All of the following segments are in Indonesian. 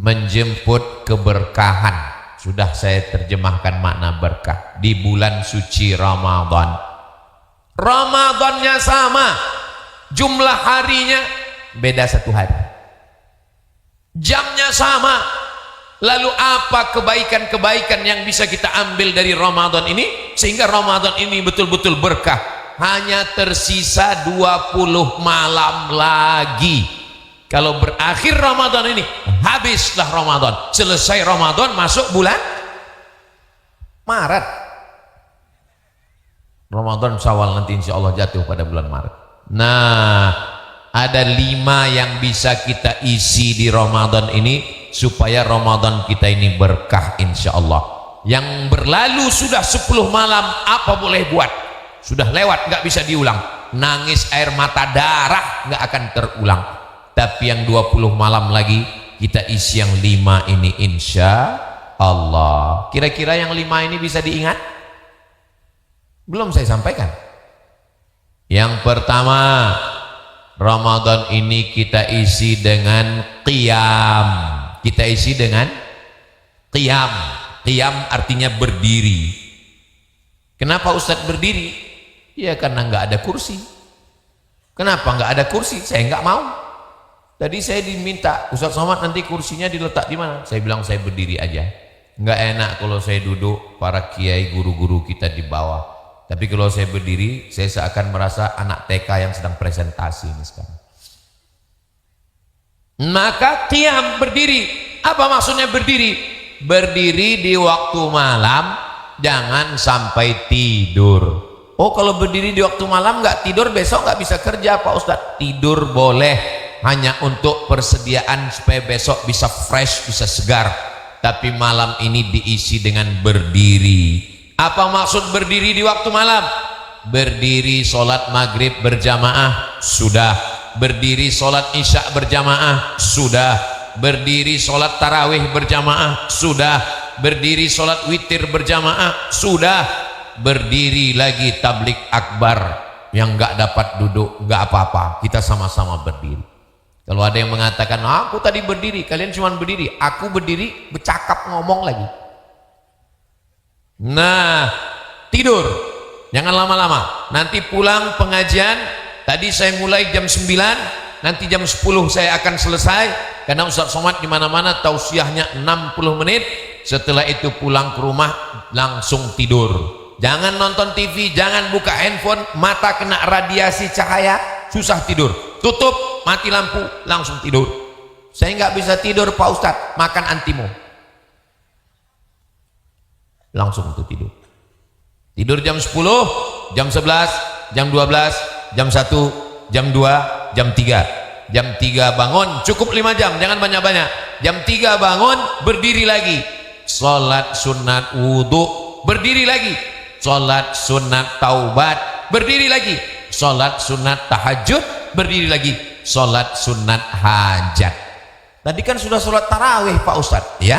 menjemput keberkahan. Sudah saya terjemahkan makna berkah di bulan suci Ramadan. Ramadannya sama, jumlah harinya beda 1 hari, jamnya sama. Lalu apa kebaikan-kebaikan yang bisa kita ambil dari Ramadan ini sehingga Ramadan ini betul-betul berkah? Hanya tersisa 20 malam lagi. Kalau berakhir Ramadan ini, habislah Ramadan. Selesai Ramadan, masuk bulan Maret. Ramadan Syawal nanti insya Allah jatuh pada bulan Maret. Nah, ada 5 yang bisa kita isi di Ramadan ini supaya Ramadan kita ini berkah insya Allah. Yang berlalu sudah 10 malam, apa boleh buat? Sudah lewat, nggak bisa diulang. Nangis air mata darah nggak akan terulang. Tapi yang 20 malam lagi kita isi yang 5 ini insya Allah. Kira-kira yang 5 ini bisa diingat? Belum saya sampaikan. Yang pertama, Ramadan ini kita isi dengan qiyam. Kita isi dengan qiyam. Qiyam artinya berdiri. Kenapa Ustadz berdiri? Ya karena nggak ada kursi. Kenapa nggak ada kursi? Saya nggak mau. Tadi saya diminta, Ustadz Somad nanti kursinya diletak di mana? Saya bilang saya berdiri aja. Nggak enak kalau saya duduk, para kiai guru-guru kita di bawah. Tapi kalau saya berdiri, saya seakan merasa anak TK yang sedang presentasi ini sekarang. Maka qiyam, berdiri. Apa maksudnya berdiri? Berdiri di waktu malam, jangan sampai tidur. Oh, kalau berdiri di waktu malam nggak tidur, besok nggak bisa kerja Pak Ustadz. Tidur boleh, hanya untuk persediaan supaya besok bisa fresh, bisa segar. Tapi malam ini diisi dengan berdiri. Apa maksud berdiri di waktu malam? Berdiri sholat maghrib berjamaah, sudah. Berdiri sholat isya berjamaah, sudah. Berdiri sholat tarawih berjamaah, sudah. Berdiri sholat witir berjamaah, sudah. Berdiri lagi tablik akbar, yang nggak dapat duduk nggak apa-apa, kita sama-sama berdiri. Kalau ada yang mengatakan aku tadi berdiri, kalian cuma berdiri, aku berdiri bercakap ngomong lagi. Nah, tidur jangan lama-lama. Nanti pulang pengajian, tadi saya mulai jam 9, nanti jam 10 saya akan selesai karena Ustadz Somad di mana-mana tausiahnya 60 menit. Setelah itu pulang ke rumah langsung tidur. Jangan nonton TV, jangan buka handphone, mata kena radiasi cahaya, susah tidur. Tutup, mati lampu, langsung tidur. Saya nggak bisa tidur Pak Ustadz, makan antimo. Langsung tuh tidur. Tidur jam 10, jam 11, jam 12, jam 1, jam 2, jam 3. Jam 3 bangun, cukup 5 jam, jangan banyak-banyak. Jam 3 bangun, berdiri lagi. Sholat sunat wudhu, berdiri lagi. Sholat sunat taubat, berdiri lagi. Sholat sunat tahajud, berdiri lagi. Sholat sunat hajat. Tadi kan sudah sholat tarawih Pak Ustadz, ya?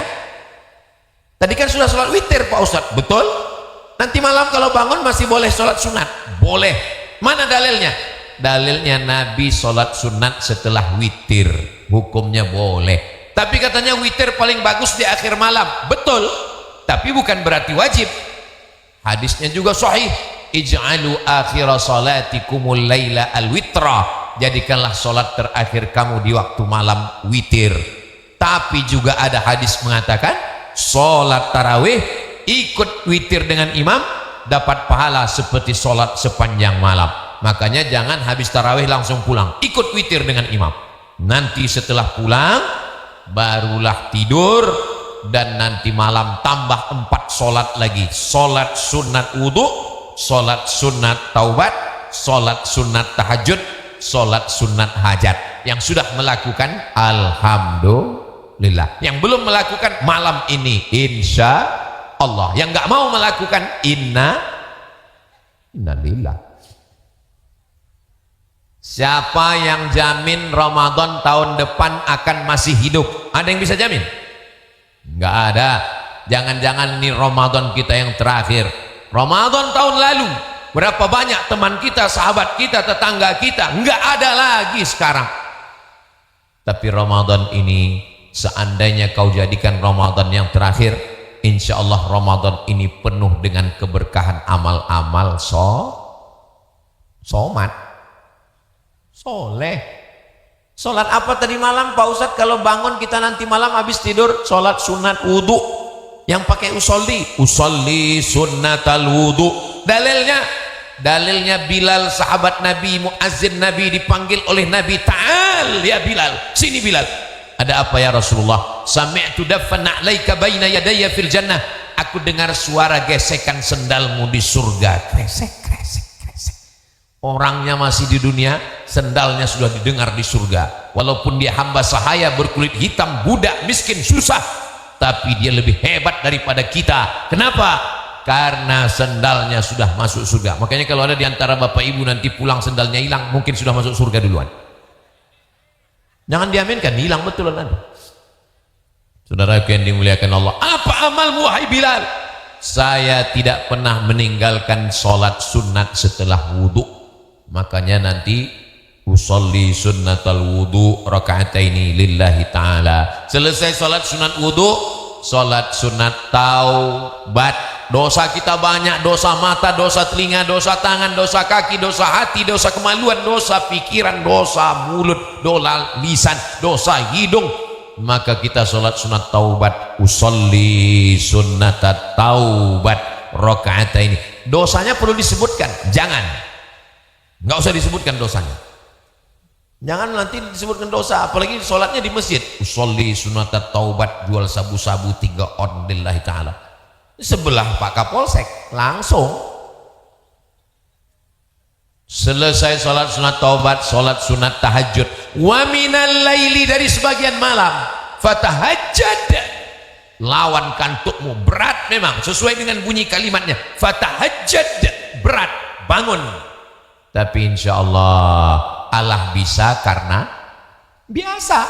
Tadi kan sudah sholat witir Pak Ustadz, betul? Nanti malam kalau bangun masih boleh sholat sunat? Boleh. Mana dalilnya? Dalilnya Nabi sholat sunat setelah witir, hukumnya boleh. Tapi katanya witir paling bagus di akhir malam, betul? Tapi bukan berarti wajib. Hadisnya juga sahih, ij'alu akhira salatikumul laila al-witra, jadikanlah sholat terakhir kamu di waktu malam witir. Tapi juga ada hadis mengatakan sholat tarawih ikut witir dengan imam dapat pahala seperti sholat sepanjang malam. Makanya jangan habis tarawih langsung pulang, ikut witir dengan imam. Nanti setelah pulang barulah tidur, dan nanti malam tambah 4 sholat lagi. Sholat sunat wudhu, sholat sunat taubat, sholat sunat tahajud, sholat sunat hajat. Yang sudah melakukan alhamdulillah, yang belum melakukan malam ini insya Allah, yang nggak mau melakukan innalillah. Siapa yang jamin Ramadan tahun depan akan masih hidup? Ada yang bisa jamin? Nggak ada. Jangan-jangan ini Ramadan kita yang terakhir. Ramadan tahun lalu berapa banyak teman kita, sahabat kita, tetangga kita nggak ada lagi sekarang. Tapi Ramadan ini seandainya kau jadikan Ramadan yang terakhir, insya Allah Ramadan ini penuh dengan keberkahan amal-amal somat soleh. Sholat apa tadi malam Pak Ustadz? Kalau bangun kita nanti malam habis tidur, sholat sunat wudhu yang pakai usolli sunnatal wudhu. Dalilnya Bilal sahabat Nabi, muazzin Nabi, dipanggil oleh Nabi, ta'al ya Bilal, sini Bilal. Ada apa ya Rasulullah? Sami'tu daffan na'laika baina yadayya fil jannah. Aku dengar suara gesekan sendalmu di surga. Kresek. Orangnya masih di dunia, sendalnya sudah didengar di surga. Walaupun dia hamba sahaya, berkulit hitam, budak, miskin, susah, tapi dia lebih hebat daripada kita. Kenapa? Karena sendalnya sudah masuk surga. Makanya kalau ada di antara bapak ibu nanti pulang sendalnya hilang, mungkin sudah masuk surga duluan. Jangan diaminkan, hilang betul nanti. Saudara yang dimuliakan Allah, apa amalmu wahai Bilal? Saya tidak pernah meninggalkan sholat sunat setelah wudhu. Makanya nanti usolli sunnatal wudhu raka'ataini lillahi ta'ala. Selesai sholat sunat wudhu, sholat sunat taubat. Dosa kita banyak, dosa mata, dosa telinga, dosa tangan, dosa kaki, dosa hati, dosa kemaluan, dosa pikiran, dosa mulut, dosa lisan, dosa hidung. Maka kita sholat sunat taubat, usolli sunnatat taubat raka'ataini. Dosanya perlu disebutkan? Jangan. Nggak usah disebutkan dosanya. Jangan nanti disebutkan dosa, apalagi sholatnya di masjid. Usolli sunatat taubat, jual sabu-sabu 3 on lillahi ta'ala. Sebelah Pak Kapolsek, langsung. Selesai sholat sunat taubat, sholat sunat tahajud. Wa minal laili, dari sebagian malam. Fatahajjad, lawan kantukmu, berat memang, sesuai dengan bunyi kalimatnya. Fatahajjad, berat, bangun. Tapi insya Allah bisa karena biasa.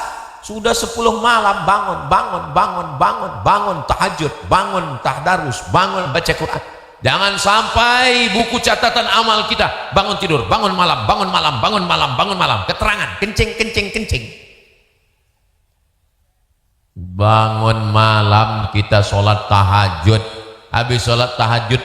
Sudah 10 malam bangun tahajud, bangun tadarus, bangun baca Quran. Jangan sampai buku catatan amal kita bangun tidur, bangun malam, keterangan kencing. Bangun malam kita sholat tahajud, habis sholat tahajud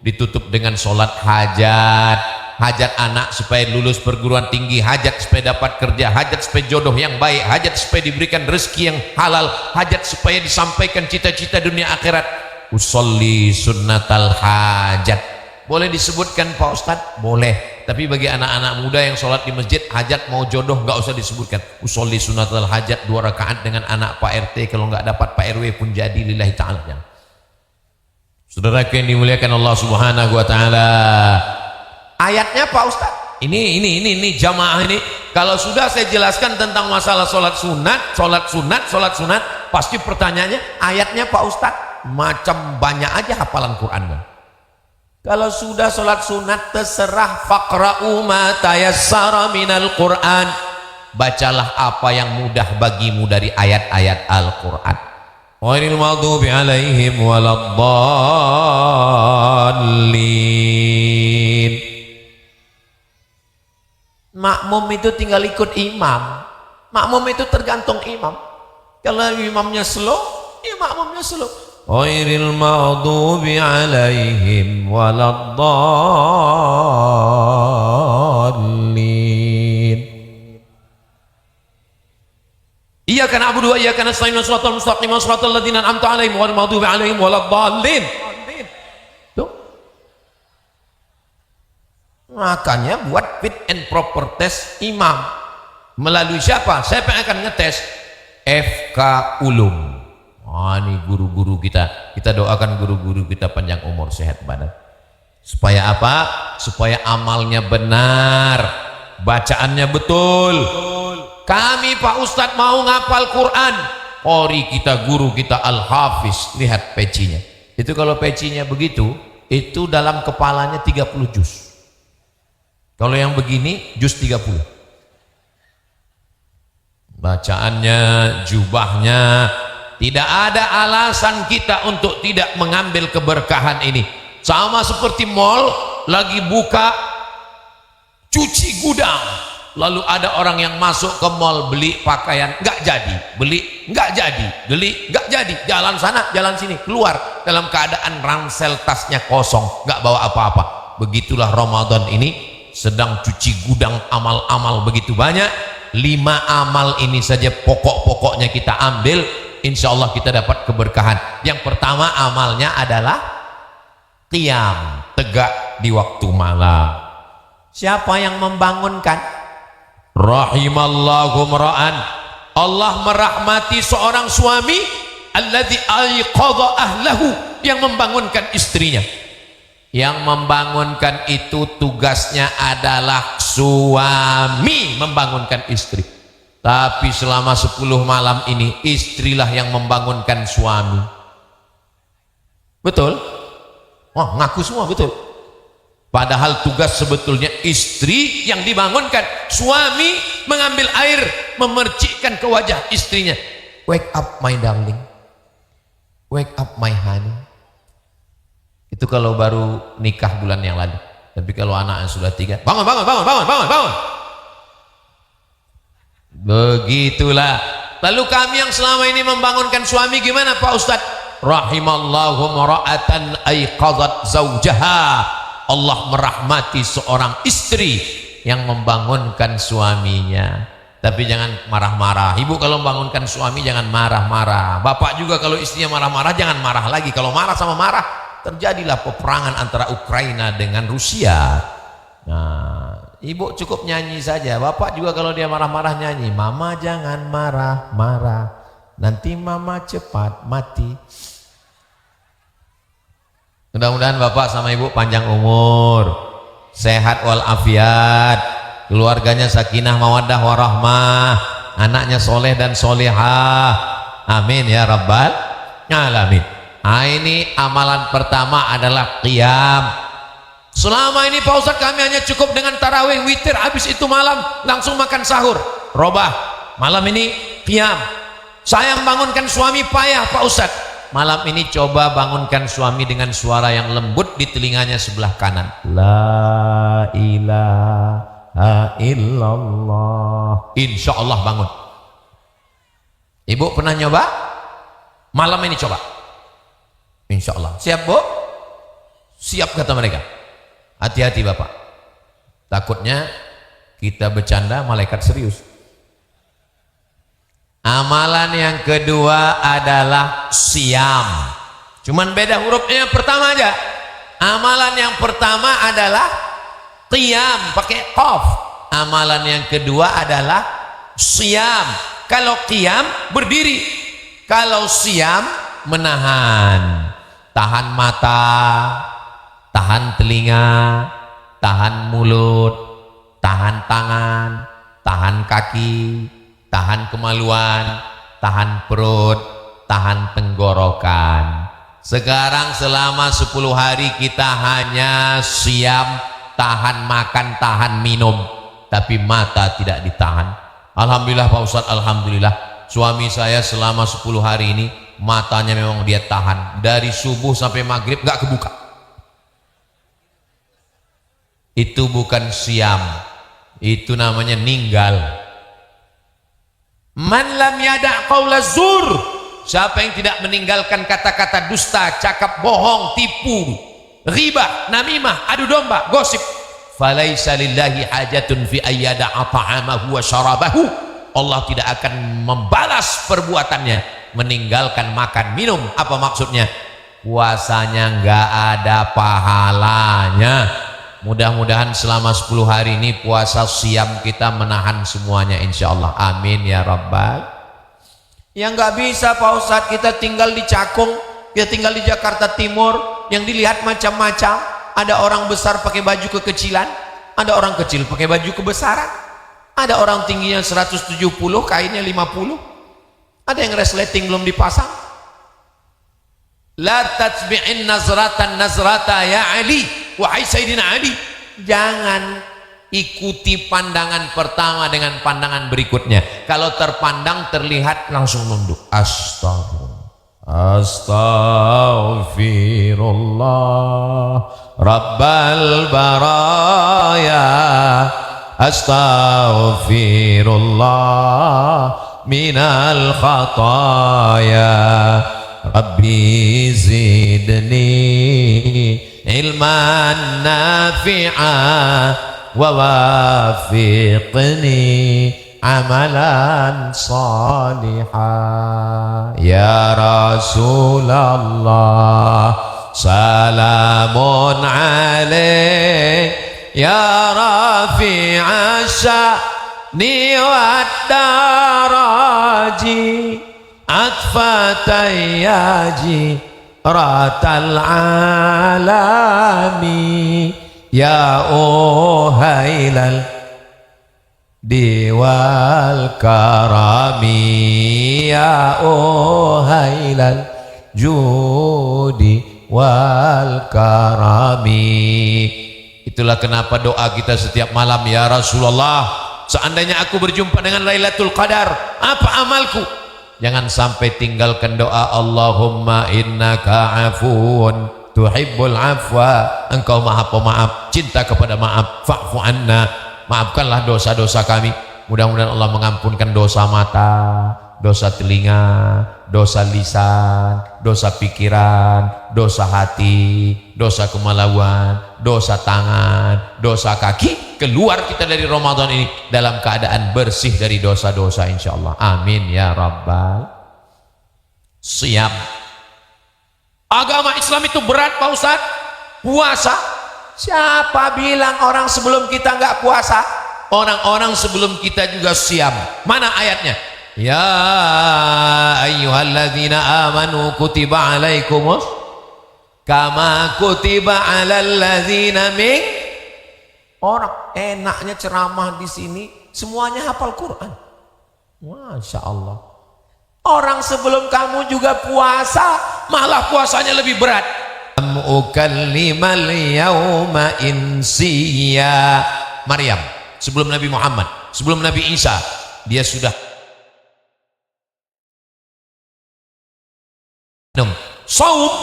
ditutup dengan sholat hajat. Hajat anak supaya lulus perguruan tinggi, hajat supaya dapat kerja, hajat supaya jodoh yang baik, hajat supaya diberikan rezeki yang halal, hajat supaya disampaikan cita-cita dunia akhirat. Usolli sunnatal hajat. Boleh disebutkan Pak Ustadz? Boleh. Tapi bagi anak-anak muda yang sholat di masjid, hajat mau jodoh nggak usah disebutkan. Usolli sunnatal hajat 2 rakaat dengan anak Pak RT, kalau nggak dapat Pak RW pun jadi lillahi ta'ala. Saudara yang dimuliakan Allah Subhanahu wa taala. Ayatnya Pak Ustadz, ini jamaah ini, kalau sudah saya jelaskan tentang masalah sholat sunat, pasti pertanyaannya ayatnya Pak Ustadz, macam banyak aja hafalan Quran. Kalau sudah sholat sunat, terserah, faqra'u ma tayassara minal Quran, bacalah apa yang mudah bagimu dari ayat-ayat Al-Quran. Ghairil maghdubi alaihim waladdallin. Makmum itu tinggal ikut imam. Makmum itu tergantung imam. Kalau imamnya slow, ya makmumnya slow. Ghairil maghdubi alaihim waladdallin. Iyyaka na'budu wa iyyaka nasta'in, shiratal mustaqim, shiratal ladzina an'amta 'alaihim ghairil maghdubi 'alaihim waladdallin. Makanya buat fit and proper test imam. Melalui siapa? Siapa yang akan ngetes? FK Ulum. Ini guru-guru kita. Kita doakan guru-guru kita panjang umur, sehat badan. Supaya apa? Supaya amalnya benar, bacaannya betul. Kami Pak Ustadz mau ngapal Quran. Ori kita, guru kita Al-Hafiz. Lihat pecinya. Itu kalau pecinya begitu, itu dalam kepalanya 30 juz. Kalau yang begini juz 30. Bacaannya, jubahnya, tidak ada alasan kita untuk tidak mengambil keberkahan ini. Sama seperti mall lagi buka cuci gudang, Lalu ada orang yang masuk ke mall beli pakaian, nggak jadi, beli nggak jadi, beli nggak jadi, jalan sana jalan sini, keluar dalam keadaan ransel tasnya kosong, nggak bawa apa-apa. Begitulah Ramadan ini sedang cuci gudang amal-amal begitu banyak. 5 amal ini saja pokok-pokoknya kita ambil, insya Allah kita dapat keberkahan. Yang pertama amalnya adalah qiyam, tegak di waktu malam. Siapa yang membangunkan? Rahimallahu mra'an, Allah merahmati seorang suami alladzi ayqadha ahlahu, yang membangunkan istrinya. Yang membangunkan itu tugasnya adalah suami membangunkan istri. Tapi selama 10 malam ini istrilah yang membangunkan suami. Betul? Wah, ngaku semua betul. Padahal tugas sebetulnya istri yang dibangunkan. Suami mengambil air, memercikkan ke wajah istrinya. Wake up my darling, wake up my honey. Itu kalau baru nikah bulan yang lalu. Tapi kalau anak yang sudah 3, bangun, bangun, bangun, bangun, bangun, bangun. Begitulah. Lalu kami yang selama ini membangunkan suami gimana Pak Ustadz? Rahimallahu mra'atan ayqadhat zaujaha. Allah merahmati seorang istri yang membangunkan suaminya. Tapi jangan marah-marah. Ibu kalau membangunkan suami jangan marah-marah. Bapak juga kalau istrinya marah-marah jangan marah lagi. Kalau marah sama marah, terjadilah peperangan antara Ukraina dengan Rusia. Nah, ibu cukup nyanyi saja. Bapak juga kalau dia marah-marah nyanyi, mama jangan marah-marah, nanti mama cepat mati. Mudah-mudahan bapak sama ibu panjang umur, sehat walafiat, keluarganya sakinah mawaddah warahmah, anaknya soleh dan solehah. Amin ya rabbal alamin. Nah, ini amalan pertama adalah qiyam. Selama ini Pak Ustadz kami hanya cukup dengan tarawih, witir, habis itu malam langsung makan sahur. Robah, malam ini qiyam. Saya membangunkan suami payah Pak Ustadz. Malam ini coba bangunkan suami dengan suara yang lembut di telinganya sebelah kanan. La ilaha illallah. Insya Allah bangun. Ibu pernah nyoba? Malam ini coba. Insya Allah. Siap Bu? Siap kata mereka. Hati-hati Bapak. Takutnya kita bercanda malaikat serius. Amalan yang kedua adalah siam. Cuman beda hurufnya yang pertama aja. Amalan yang pertama adalah qiyam pakai qaf. Amalan yang kedua adalah siam. Kalau qiyam berdiri. Kalau siam menahan. Tahan mata, tahan telinga, tahan mulut, tahan tangan, tahan kaki, tahan kemaluan, tahan perut, tahan tenggorokan. Sekarang selama 10 hari kita hanya siam, tahan makan, tahan minum, tapi mata tidak ditahan. Alhamdulillah Pak Ustadz, alhamdulillah. Suami saya selama 10 hari ini matanya memang dia tahan, dari subuh sampai maghrib gak kebuka. Itu bukan siam, itu namanya ninggal. Man lam yada' qaula zur, siapa yang tidak meninggalkan kata-kata dusta, cakap bohong, tipu, ghibah, namimah, adu domba, gosip, falaisa lillahi hajatun fi ayyada'a ta'amahu wa syarabahu. Allah tidak akan membalas perbuatannya meninggalkan makan minum. Apa maksudnya? Puasanya nggak ada pahalanya. Mudah-mudahan selama 10 hari ini puasa siam kita menahan semuanya insyaallah. Amin ya rabbal. Yang nggak bisa Pak Ustadz, kita tinggal di Cakung, kita tinggal di Jakarta Timur, yang dilihat macam-macam. Ada orang besar pakai baju kekecilan, ada orang kecil pakai baju kebesaran, ada orang tingginya 170, kainnya 50, ada yang resleting belum dipasang. La tatbi'in nazratan nazrata ya Ali, wahai Sayyidina Ali, jangan ikuti pandangan pertama dengan pandangan berikutnya. Kalau terpandang terlihat langsung nunduk. Astaghfirullah Rabbal baraya astaghfirullah minal khataya rabbi zidni ilman nafi'a wa wafiqni amalan salihah. Ya Rasulullah salamun alaik ya rafi'a sya'ni wad daraji atfatayyaji ratal alami ya uhailal diwal karami ya uhailal judi wal karami. Itulah kenapa doa kita setiap malam, ya Rasulullah, seandainya aku berjumpa dengan Lailatul Qadar, apa amalku? Jangan sampai tinggalkan doa Allahumma innaka afuun tuhibbul afwa, engkau maha pemaaf, cinta kepada maaf, fa'fu anna, maafkanlah dosa-dosa kami. Mudah-mudahan Allah mengampunkan dosa mata, dosa telinga, dosa lisan, dosa pikiran, dosa hati, dosa kemaluan, dosa tangan, dosa kaki. Keluar kita dari Ramadan ini dalam keadaan bersih dari dosa-dosa insyaallah. Amin ya rabbal. Siap. Agama Islam itu berat Pak Ustaz. Puasa. Siapa bilang orang sebelum kita enggak puasa? Orang-orang sebelum kita juga siam. Mana ayatnya? Ya ayyuhalladzina amanu kutiba alaikumus kama kutiba alal ladzina min. Orang enaknya ceramah di sini semuanya hafal Quran. Masya Allah. Orang sebelum kamu juga puasa, malah puasanya lebih berat. Ukallimal yauma insiya. Maryam sebelum Nabi Muhammad, sebelum Nabi Isa, dia sudah saum.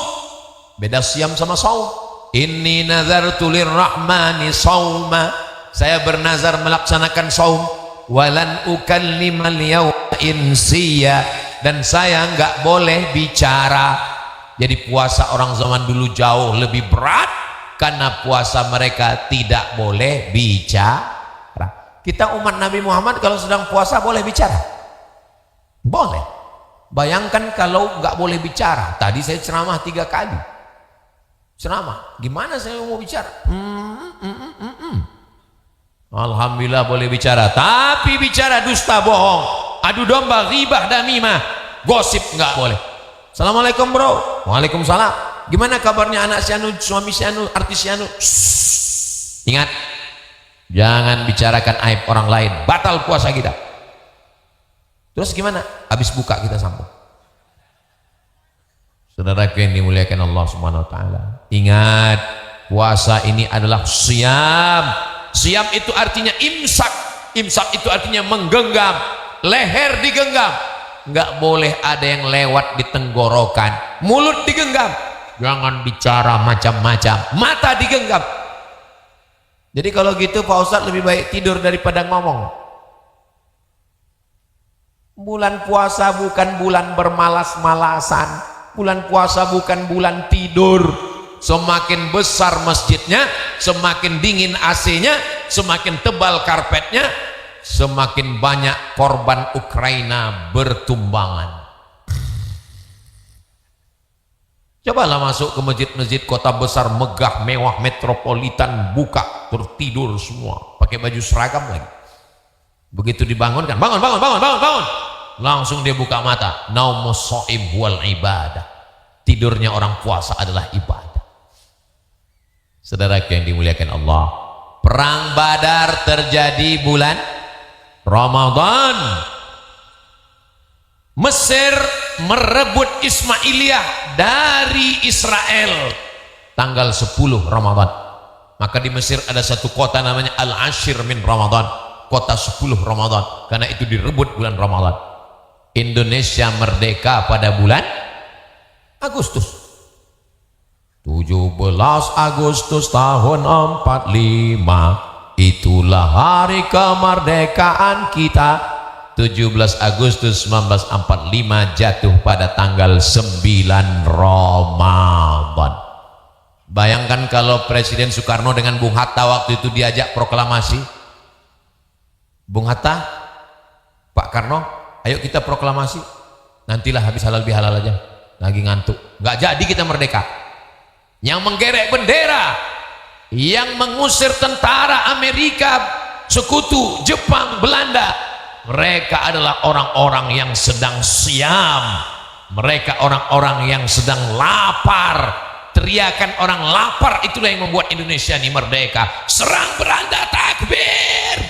Beda siam sama saum. Inni nazartu lirrahmani sauma, saya bernazar melaksanakan saum. Walan ukallimal yawma insiya, dan saya enggak boleh bicara. Jadi puasa orang zaman dulu jauh lebih berat karena puasa mereka tidak boleh bicara. Kita umat Nabi Muhammad kalau sedang puasa boleh bicara? Boleh. Bayangkan kalau nggak boleh bicara. Tadi saya ceramah 3 kali. Ceramah, gimana saya mau bicara? Alhamdulillah boleh bicara. Tapi bicara dusta, bohong, adu domba, ghibah, namimah, gosip nggak boleh. Assalamualaikum bro. Waalaikumsalam. Gimana kabarnya anak si anu, suami si anu, artis si anu? Ingat, jangan bicarakan aib orang lain, batal puasa kita. Terus gimana? Habis buka kita sambung. Saudaraku yang dimuliakan Allah Subhanahu wa taala, ingat, puasa ini adalah siam. Siam itu artinya imsak. Imsak itu artinya menggenggam, leher digenggam. Enggak boleh ada yang lewat di tenggorokan, mulut digenggam. Jangan bicara macam-macam, mata digenggam. Jadi kalau gitu Pak Ustadz lebih baik tidur daripada ngomong. Bulan puasa bukan bulan bermalas-malasan. Bulan puasa bukan bulan tidur. Semakin besar masjidnya, semakin dingin AC-nya, semakin tebal karpetnya, semakin banyak korban Ukraina bertumbangan. Cobalah masuk ke masjid-masjid kota besar megah, mewah, metropolitan, buka, terus tidur semua, pakai baju seragam lagi. Begitu dibangunkan, bangun, langsung dia buka mata. Naumus shaim wal ibadah. Tidurnya orang puasa adalah ibadah. Saudaraku yang dimuliakan Allah, perang Badar terjadi bulan Ramadan. Mesir merebut Ismailiyah dari Israel tanggal 10 Ramadan. Maka di Mesir ada satu kota namanya Al-Ashir min Ramadan, kota 10 Ramadan, karena itu direbut bulan Ramadan. Indonesia merdeka pada bulan Agustus. 17 Agustus tahun 45 itulah hari kemerdekaan kita. 17 Agustus 1945 jatuh pada tanggal 9 Ramadan. Bayangkan kalau Presiden Soekarno dengan Bung Hatta waktu itu diajak proklamasi. Bung Hatta, Pak Karno, ayo kita proklamasi. Nantilah habis halal bihalal aja. Lagi ngantuk. Nggak jadi kita merdeka. Yang menggerek bendera, yang mengusir tentara Amerika, sekutu, Jepang, Belanda, mereka adalah orang-orang yang sedang siam. Mereka orang-orang yang sedang lapar. Teriakan orang lapar itulah yang membuat Indonesia ini merdeka. Serang beranda, takbir.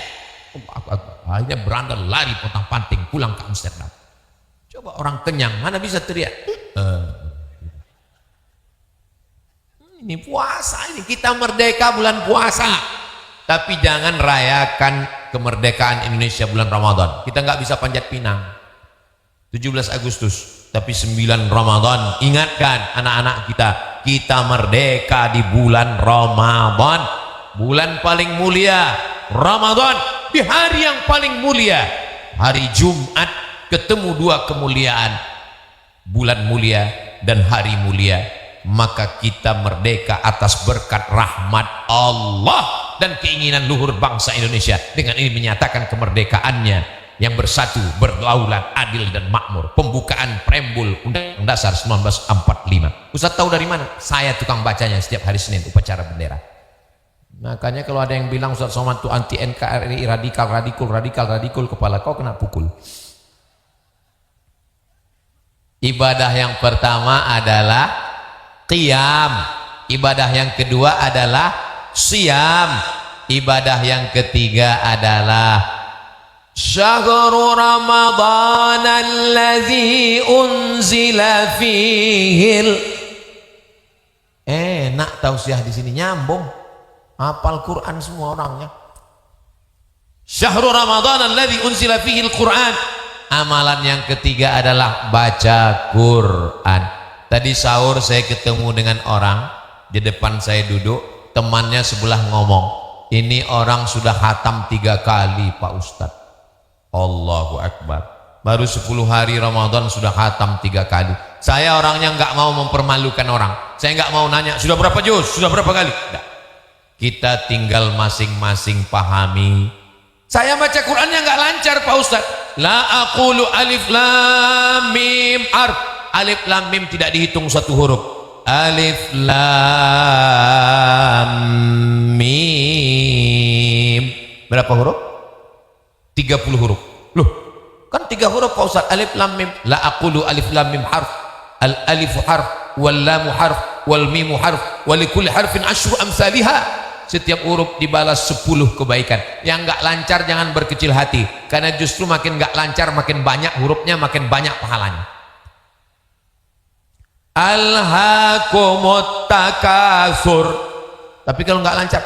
Akhirnya beranda lari pontang-panting pulang ke Amsterdam. Coba orang kenyang mana bisa teriak. Ini puasa, ini kita merdeka bulan puasa. Tapi jangan rayakan kemerdekaan Indonesia bulan Ramadan. Kita nggak bisa panjat pinang 17 Agustus, tapi 9 Ramadan. Ingatkan anak-anak kita, kita merdeka di bulan Ramadan, bulan paling mulia. Ramadan di hari yang paling mulia, hari Jumat, ketemu dua kemuliaan, bulan mulia dan hari mulia. Maka kita merdeka atas berkat rahmat Allah dan keinginan luhur bangsa Indonesia. Dengan ini menyatakan kemerdekaannya yang bersatu, berdaulat, adil dan makmur. Pembukaan preambul Undang-Undang Dasar 1945. Ustaz tahu dari mana? Saya tukang bacanya setiap hari Senin upacara bendera. Makanya kalau ada yang bilang Ustaz Somad itu anti NKRI, radikal, kepala kau kena pukul. Ibadah yang pertama adalah qiyam, ibadah yang kedua adalah siyam, ibadah yang ketiga adalah syahrul ramadhan allazi unzila fihil. Enak tausiah di sini nyambung, hafal Quran semua orangnya. Syahrul ramadhan allazi unzila fihil Quran. Amalan yang ketiga adalah baca Quran. Tadi sahur saya ketemu dengan orang, di depan saya duduk, temannya sebelah ngomong, ini orang sudah khatam 3 kali Pak Ustadz. Allahu Akbar. Baru 10 hari Ramadan sudah khatam 3 kali. Saya orangnya nggak mau mempermalukan orang. Saya nggak mau nanya, sudah berapa juz? Sudah berapa kali? Nggak. Kita tinggal masing-masing pahami. Saya baca Qurannya nggak lancar Pak Ustadz. La aqulu alif lam mim harf. Alif lam mim tidak dihitung satu huruf. Alif lam mim berapa huruf? 30 huruf. Loh, kan 3 huruf Pak Ustaz. Alif lam mim. La aqulu alif lam mim harf. Al alifu harf, wal lamu harf, wal mimu harf, wa likulli harfin asyru amsalihah. Setiap huruf dibalas 10 kebaikan. Yang enggak lancar jangan berkecil hati, karena justru makin enggak lancar makin banyak hurufnya, makin banyak pahalanya. Alhaakumut takasur. Tapi kalau nggak lancar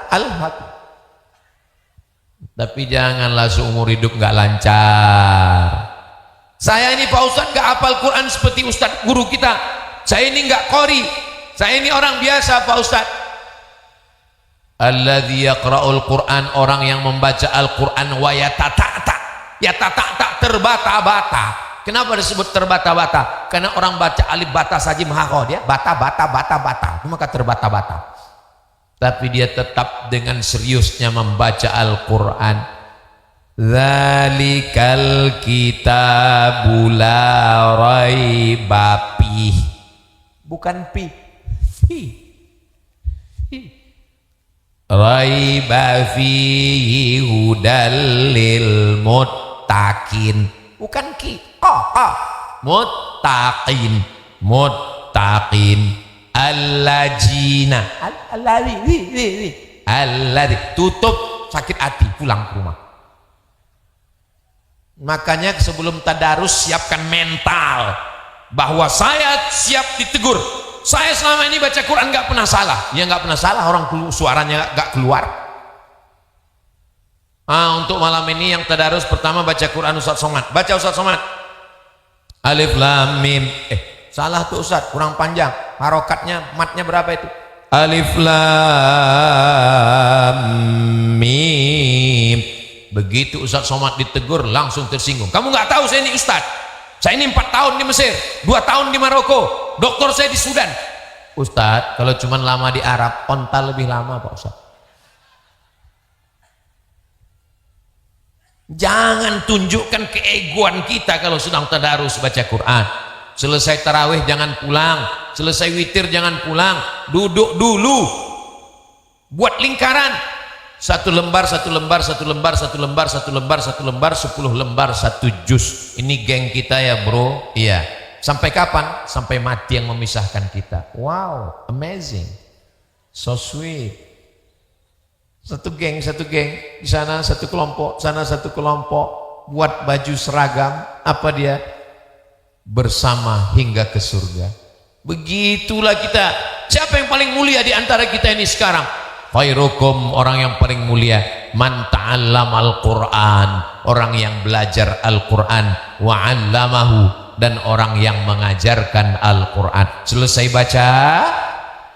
al-haakum. Tapi janganlah seumur hidup nggak lancar. Saya ini Pak Ustadz nggak hafal Quran seperti Ustadz guru kita. Saya ini nggak qori. Saya ini orang biasa Pak Ustadz. Alladzi yaqra'ul Quran, orang yang membaca Al-Quran wa yatata'ta. Yatata'ta terbata-bata. Kenapa disebut terbata-bata? Karena orang baca alif bata saja mahal, dia bata, maka terbata-bata. Tapi dia tetap dengan seriusnya membaca Al-Quran. Dzalikal kitabul la raiba fih. Bukan pi. Raiba fihi hudal lil muttaqin. Bukan ki. Muttaqin alladzina alladzi tutup sakit hati pulang ke rumah. Makanya sebelum tadarus siapkan mental bahwa saya siap ditegur. Saya selama ini baca Quran nggak pernah salah. Ya nggak pernah salah, orang suaranya nggak keluar. Untuk malam ini yang tadarus pertama baca Quran Ustaz Somad. Baca Ustaz Somad. Alif lam mim. Salah tuh Ustaz, kurang panjang. Harokatnya, matnya berapa itu? Alif Lam Mim. Begitu Ustaz Somad ditegur langsung tersinggung. Kamu nggak tahu saya ini Ustaz? Saya ini 4 tahun di Mesir, 2 tahun di Maroko, doktor saya di Sudan. Ustaz, kalau cuma lama di Arab, onta lebih lama Pak Ustaz. Jangan tunjukkan keegoan kita kalau sedang tadarus baca Quran. Selesai tarawih jangan pulang, selesai witir jangan pulang, duduk dulu, buat lingkaran, 1 lembar 1 lembar 1 lembar 1 lembar 1 lembar 1 lembar 10 lembar 1 juz. Ini geng kita ya bro. Iya. Sampai kapan? Sampai mati yang memisahkan kita. Wow, amazing, so sweet. Satu geng di sana, satu kelompok sana, satu kelompok, buat baju seragam. Apa dia? Bersama hingga ke surga. Begitulah kita. Siapa yang paling mulia di antara kita ini sekarang? Khairukum, orang yang paling mulia, man ta'allamal Qur'an, orang yang belajar Al-Quran, wa 'allamahu, dan orang yang mengajarkan Al-Quran. Selesai baca,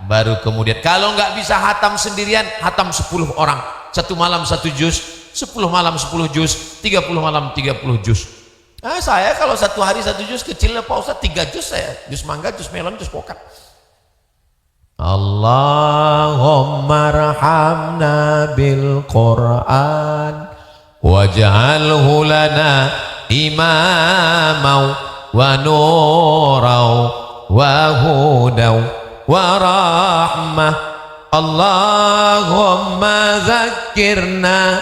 baru kemudian, kalau nggak bisa hatam sendirian, hatam 10 orang, 1 malam 1 juz, 10 malam 10 juz, 30 malam 30 juz. Saya kalau 1 hari 1 juz, kecilnya Pak Ustaz 3 juz saya, juz mangga, juz melon, juz pokat. Allahumma rahamna bil Qur'an waj'alhu lana imamau wa nurau wa hudau wa rahmah. Allahumma zakkirna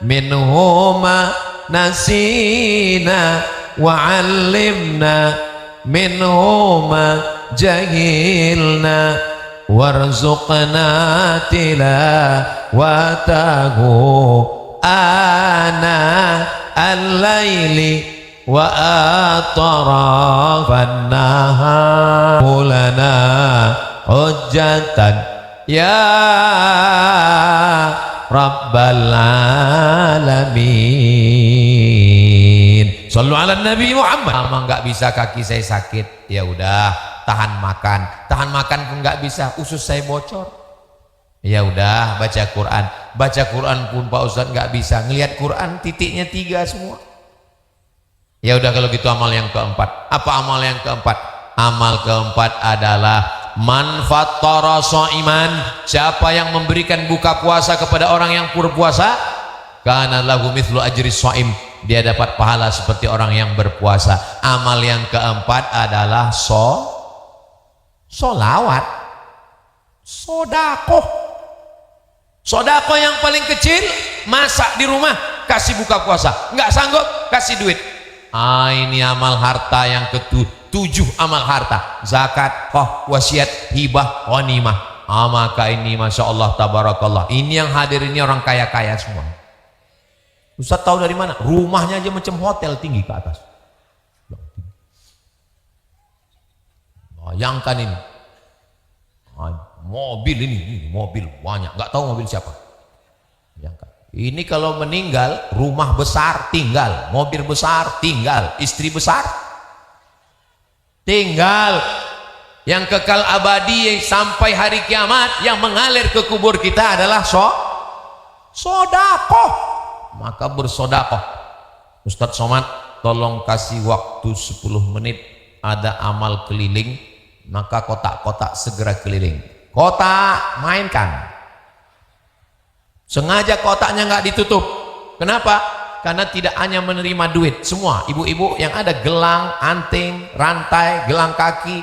minhuma nasina wa 'allimna minhuma jahilna warzuqna tilawatahu ana al-laili wa atrafan nahar lana hujjatan ya rabbal alamin. Sallu ala Nabi Muhammad. Lama nggak bisa, kaki saya sakit, ya udah tahan makan pun nggak bisa, usus saya bocor, ya udah baca Quran pun Pak Ustadz nggak bisa, ngelihat Quran titiknya 3 semua. Ya udah kalau gitu amal yang keempat. Apa amal yang keempat? Amal keempat adalah man fattara shaiman, siapa yang memberikan buka puasa kepada orang yang berpuasa, kana lahu mithlu ajri shaim, dia dapat pahala seperti orang yang berpuasa. Amal yang keempat adalah solawat, sodakoh. Sodakoh yang paling kecil, masak di rumah, kasih buka puasa. Nggak sanggup, kasih duit. Ini amal harta yang ke-7, amal harta. Zakat, wasiat, hibah, ghanimah. Maka ini Masya Allah, tabarakallah. Ini yang hadir ini orang kaya-kaya semua. Ustaz tahu dari mana? Rumahnya aja macam hotel, tinggi ke atas. Bayangkan ini. Mobil ini mobil banyak, nggak tahu mobil siapa. Bayangkan. Ini kalau meninggal, rumah besar tinggal, mobil besar tinggal, istri besar tinggal. Yang kekal abadi sampai hari kiamat, yang mengalir ke kubur kita adalah sodakoh. Maka bersodakoh. Ustadz Somad tolong kasih waktu 10 menit, ada amal keliling, maka kotak-kotak segera keliling. Kotak mainkan, sengaja kotaknya nggak ditutup. Kenapa? Karena tidak hanya menerima duit, semua ibu-ibu yang ada gelang, anting, rantai, gelang kaki,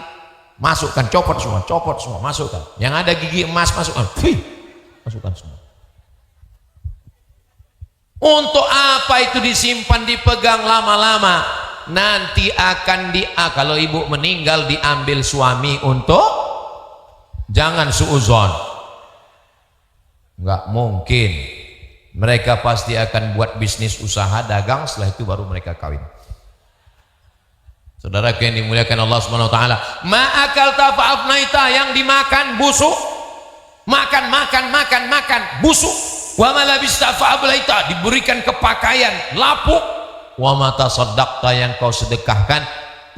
masukkan, copot semua, masukkan. Yang ada gigi emas, masukkan, masukkan semua. Untuk apa itu disimpan, dipegang lama-lama? Nanti akan kalau ibu meninggal diambil suami untuk, jangan suuzon, nggak mungkin. Mereka pasti akan buat bisnis usaha dagang, setelah itu baru mereka kawin. Saudara yang dimuliakan Allah Subhanahu wa taala, ma'akal tafa'afnaita, yang dimakan busuk, makan busuk. Wa malabista fa'ablaita, diberikan kepakaian lapuk. Wa mata saddaqta, yang kau sedekahkan,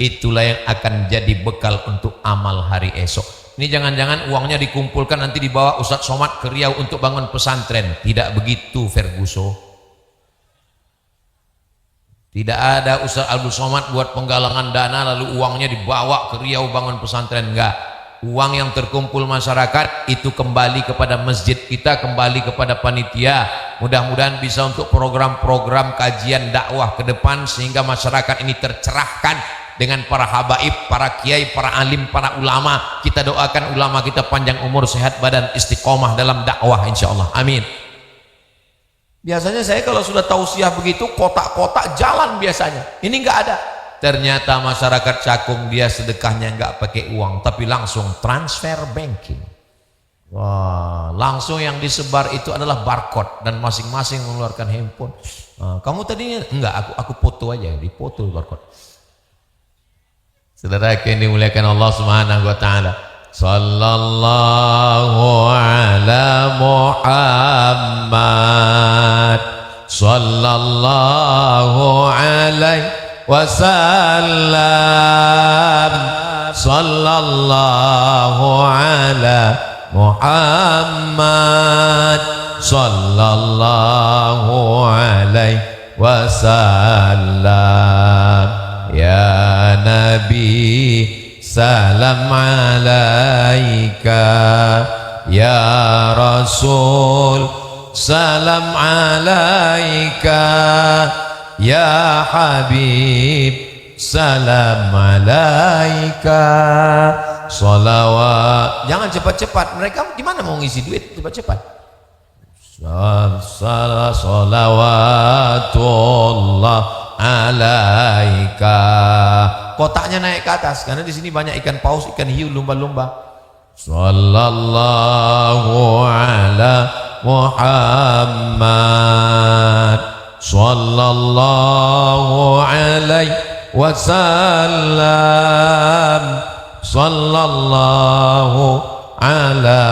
itulah yang akan jadi bekal untuk amal hari esok. Ini jangan-jangan uangnya dikumpulkan nanti dibawa Ustadz Somad ke Riau untuk bangun pesantren. Tidak begitu Ferguso. Tidak ada Ustadz Abdul Somad buat penggalangan dana lalu uangnya dibawa ke Riau bangun pesantren. Enggak. Uang yang terkumpul masyarakat itu kembali kepada masjid kita, kembali kepada panitia. Mudah-mudahan bisa untuk program-program kajian dakwah ke depan sehingga masyarakat ini tercerahkan dengan para habaib, para kiai, para alim, para ulama. Kita doakan ulama kita panjang umur, sehat badan, istiqomah dalam dakwah insyaallah. Amin. Biasanya saya kalau sudah tausiah begitu kotak-kotak jalan biasanya. Ini enggak ada. Ternyata masyarakat Cakung dia sedekahnya enggak pakai uang tapi langsung transfer banking. Wah, langsung yang disebar itu adalah barcode dan masing-masing mengeluarkan handphone. Kamu tadinya enggak, aku foto aja, dipoto barcode. Saudara yang dimuliakan Allah Subhanahu wa taala. Sallallahu ala Muhammad. Sallallahu alaihi wasallam. Sallallahu ala Muhammad. Sallallahu alaihi wasallam. Ya Nabi salam alaika, ya Rasul salam alaika, ya Habib salam alaika. Salawat. Jangan cepat-cepat, mereka gimana mau ngisi duit cepat-cepat. Salawatullah alaika. Kotaknya naik ke atas karena di sini banyak ikan paus, ikan hiu, lumba-lumba. Sallallahu ala Muhammad. Sallallahu alaihi wasallam. Sallallahu ala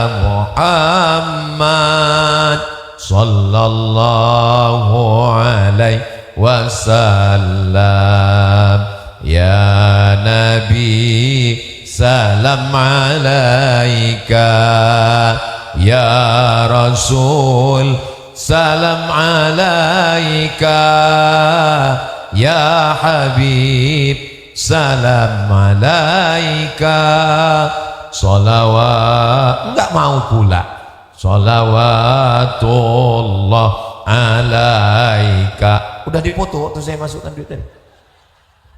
Muhammad. Sallallahu alaihi wasallam. Ya Nabi salam alaika, ya Rasul salam alaika, ya Habib salam alaika. Salawat. Enggak mau pula. Salawatullah alaika. Udah dipoto waktu saya masukkan duit tadi.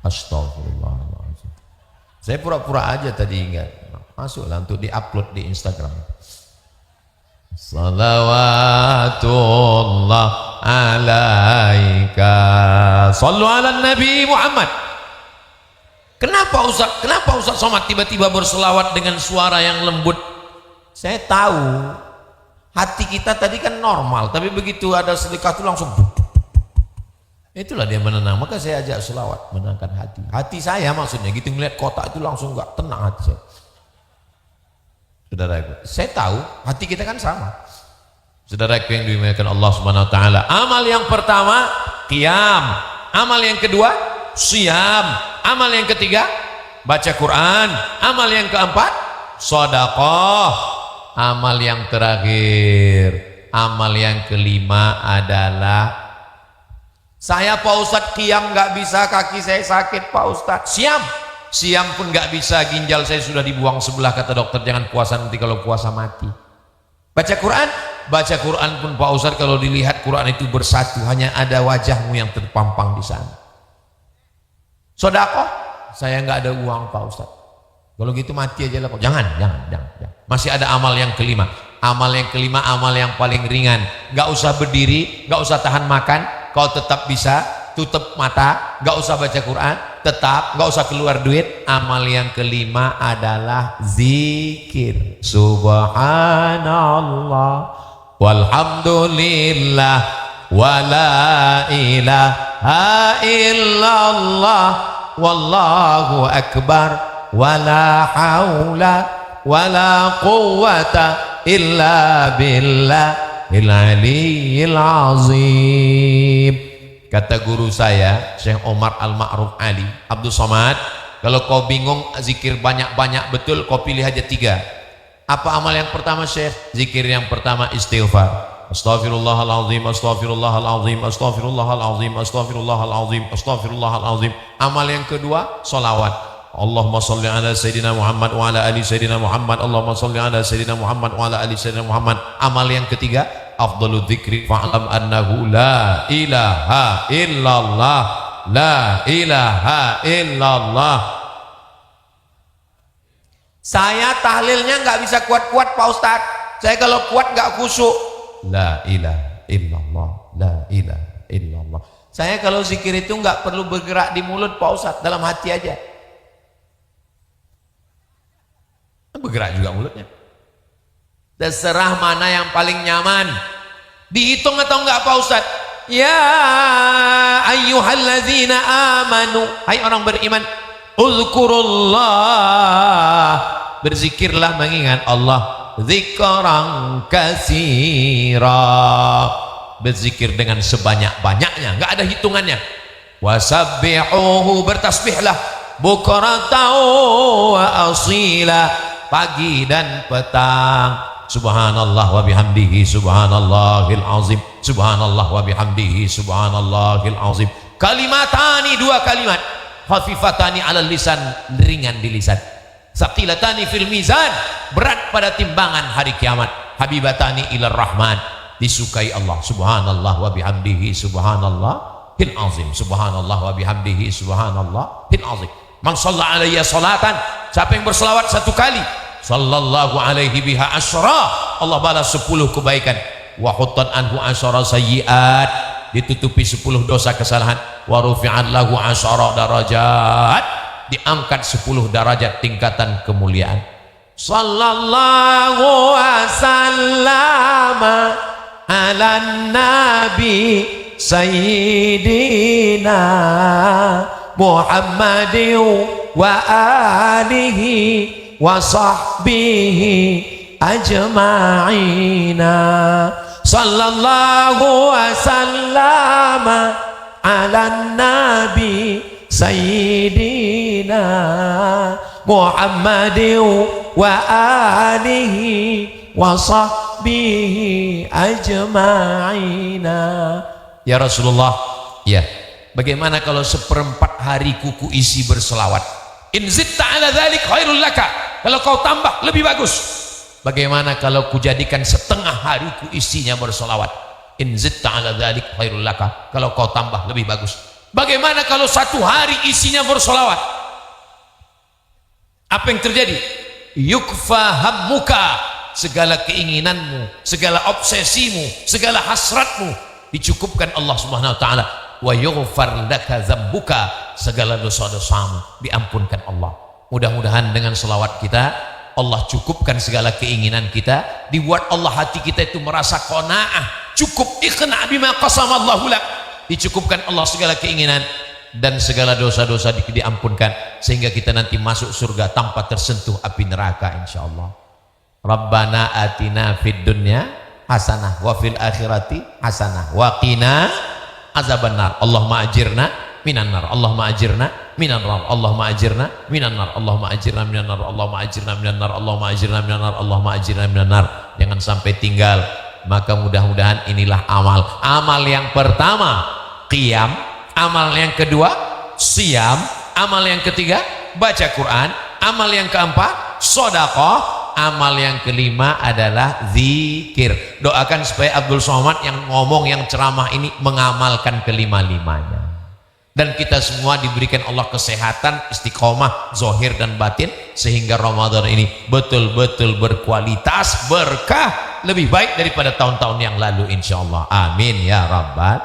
Astagfirullahaladzim. Saya pura-pura aja tadi ingat. Masuklah untuk diupload di Instagram. Salawatullah alaika. Sallu ala Nabi Muhammad. Kenapa Ustaz Somad tiba-tiba berselawat dengan suara yang lembut? Saya tahu hati kita tadi kan normal, tapi begitu ada sedekah itu langsung itulah dia menenang. Maka saya ajak selawat menenangkan hati saya, maksudnya gitu. Melihat kotak itu langsung gak tenang hati saya. Saudaraku, saya tahu hati kita kan sama. Saudaraku yang dimuliakan Allah Subhanahu wa taala, amal yang pertama qiyam, amal yang kedua siyam, amal yang ketiga baca Quran, amal yang keempat sedekah, amal yang terakhir, amal yang kelima adalah saya Pak Ustadz qiyam nggak bisa, kaki saya sakit Pak Ustadz. Siam pun nggak bisa, ginjal saya sudah dibuang sebelah, kata dokter jangan puasa nanti kalau puasa mati. Baca Quran pun Pak Ustadz kalau dilihat Quran itu bersatu, hanya ada wajahmu yang terpampang di sana. Sedekah saya nggak ada uang Pak Ustadz, kalau gitu mati aja lah Pak. Jangan. Masih ada amal yang kelima. Amal yang kelima, amal yang paling ringan. Nggak usah berdiri, nggak usah tahan makan, kau tetap bisa tutup mata, nggak usah baca Quran, tetap nggak usah keluar duit. Amal yang kelima adalah zikir. Subhanallah walhamdulillah wala ilaha illallah wallahu akbar wala haula wala quwwata illa billahil aliyyil azim. Kata guru saya Syekh Omar Al-Ma'ruf Ali Abdul Somad, kalau kau bingung zikir banyak-banyak betul, kau pilih aja 3. Apa amal yang pertama Syekh? Zikir yang pertama istighfar. Astaghfirullahaladzim, astaghfirullahaladzim, astaghfirullahaladzim, astaghfirullahaladzim, astaghfirullahaladzim. Amal yang kedua salawat. Allahumma salli ala Sayyidina Muhammad wa ala ali Sayyidina Muhammad. Allahumma salli ala Sayyidina Muhammad wa ala ali Sayyidina Muhammad. Amal yang ketiga afdalul dzikri fa'lam annahu la ilaha illallah, la ilaha illallah. Saya tahlilnya nggak bisa kuat-kuat Pak Ustadz. Saya kalau kuat nggak khusyuk. La ilaha illallah, la ilaha illallah. Saya kalau zikir itu nggak perlu bergerak di mulut Pak Ustadz, dalam hati aja. Bergerak juga mulutnya. Terserah mana yang paling nyaman. Dihitung atau enggak Pak Ustadz? Ya ayyuhalladzina amanu, hai orang beriman, uzkurullah, berzikirlah mengingat Allah, zikran katsira, berzikir dengan sebanyak-banyaknya, enggak ada hitungannya. Wasabbihuhu, bertasbihlah, bukratan wa asila, pagi dan petang. Subhanallah wa bihamdihi subhanallahil azim, subhanallah wa bihamdihi subhanallahil azim. Kalimatani, dua kalimat, khafifatani alal lisan, ringan di lisan, saqilatani fil mizan, berat pada timbangan hari kiamat, habibatani ilar rahman, disukai Allah. Subhanallah wa bihamdihi subhanallahil azim, subhanallah wa bihamdihi subhanallahil azim. Man shalla alayya salatan, siapa yang berselawat satu kali, sallallahu alaihi biha asyra, Allah balas 10 kebaikan. Wa huttan anhu asyra sayyiat, ditutupi 10 dosa kesalahan. Wa rufi'an lahu asyra darajat, diangkat 10 derajat tingkatan kemuliaan. Sallallahu wasallama ala nabi sayyidina Muhammadin wa alihi wa sahbihi ajma'ina. Sallallahu wasallama ala nabi sayyidina Muhammadin wa alihi wa sahbihi ajma'ina. Ya Rasulullah, ya, bagaimana kalau seperempat hari kuku isi berselawat? In zitta ala dzalik khairul laka, kalau kau tambah lebih bagus. Bagaimana kalau kujadikan setengah hariku isinya bersolawat? In zitta ala dzalik khairul laka, kalau kau tambah lebih bagus. Bagaimana kalau satu hari isinya bersolawat? Apa yang terjadi? Yukfa hammuka, segala keinginanmu, segala obsesimu, segala hasratmu dicukupkan Allah Subhanahu wa taala. Wa yughfar laka dzambuka, segala dosa-dosamu diampunkan Allah. Mudah-mudahan dengan selawat kita Allah cukupkan segala keinginan kita, dibuat Allah hati kita itu merasa qanaah, cukup, iqna bima qasamallahu lak, dicukupkan Allah segala keinginan dan segala dosa-dosa diampunkan, sehingga kita nanti masuk surga tanpa tersentuh api neraka insyaallah. Rabbana atina fid dunya hasanah wa fil akhirati hasanah wa qina azabannar. Allahumma ajirna minan nar, Allahumma ajirna minan nar, Allahumma ajirna minan nar, Allahumma ajirna minan nar, Allahumma ajirna minan nar, Allahumma ajirna minan nar, Allahumma ajirna minan nar. Jangan sampai tinggal. Maka mudah-mudahan inilah amal yang pertama qiyam, amal yang kedua siyam, amal yang ketiga baca Quran, amal yang keempat sedekah, amal yang kelima adalah zikir. Doakan supaya Abdul Somad yang ngomong, yang ceramah ini mengamalkan kelima-limanya, dan kita semua diberikan Allah kesehatan, istiqomah zahir dan batin, sehingga Ramadan ini betul-betul berkualitas, berkah, lebih baik daripada tahun-tahun yang lalu insyaallah. Amin ya rabbal